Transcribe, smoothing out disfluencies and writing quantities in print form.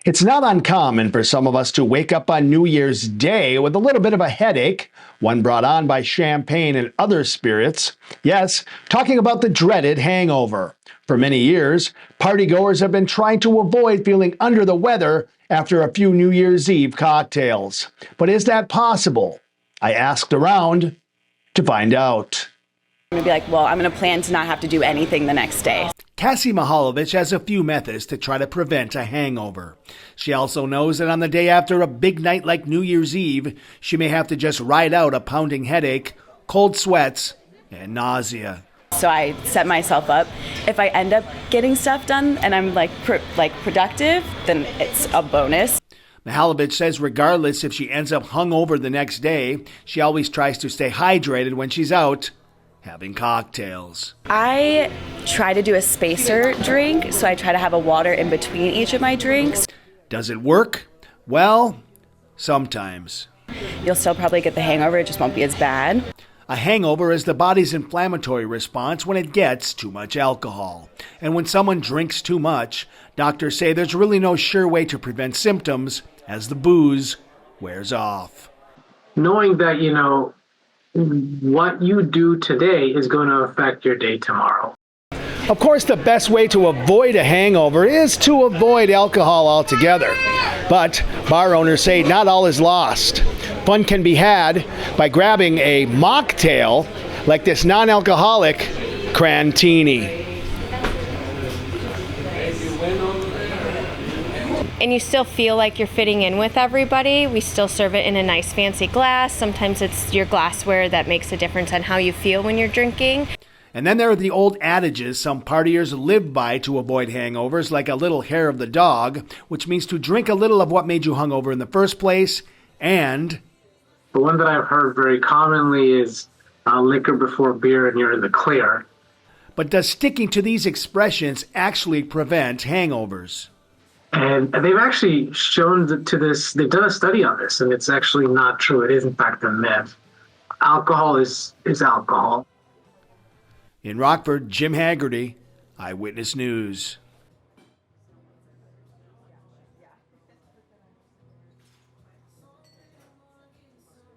It's not uncommon for some of us to wake up on New Year's Day with a little bit of a headache, one brought on by champagne and other spirits. Yes, talking about the dreaded hangover. For many years, partygoers have been trying to avoid feeling under the weather after a few New Year's Eve cocktails. But is that possible? I asked around to find out. I'm gonna be like, well, I'm gonna plan to not have to do anything the next day. Cassie Mihalovich has a few methods to try to prevent a hangover. She also knows that on the day after a big night like New Year's Eve, she may have to just ride out a pounding headache, cold sweats, and nausea. So I set myself up. If I end up getting stuff done and I'm productive, then it's a bonus. Mihalovich says regardless if she ends up hungover the next day, she always tries to stay hydrated when she's out having cocktails. I try to do a spacer drink, so I try to have a water in between each of my drinks. Does it work? Well, sometimes. You'll still probably get the hangover, it just won't be as bad. A hangover is the body's inflammatory response when it gets too much alcohol. And when someone drinks too much, doctors say there's really no sure way to prevent symptoms as the booze wears off. Knowing that, what you do today is going to affect your day tomorrow. Of course, the best way to avoid a hangover is to avoid alcohol altogether. But bar owners say not all is lost. Fun can be had by grabbing a mocktail like this non-alcoholic crantini. And you still feel like you're fitting in with everybody. We still serve it in a nice fancy glass. Sometimes it's your glassware that makes a difference on how you feel when you're drinking. And then there are the old adages some partiers live by to avoid hangovers, like a little hair of the dog, which means to drink a little of what made you hungover in the first place, and the one that I've heard very commonly is liquor before beer and you're in the clear. But does sticking to these expressions actually prevent hangovers? And they've actually shown to this, they've done a study on this, and it's actually not true. It is, in fact, a myth. Alcohol is alcohol. In Rockford, Jim Haggerty, Eyewitness News.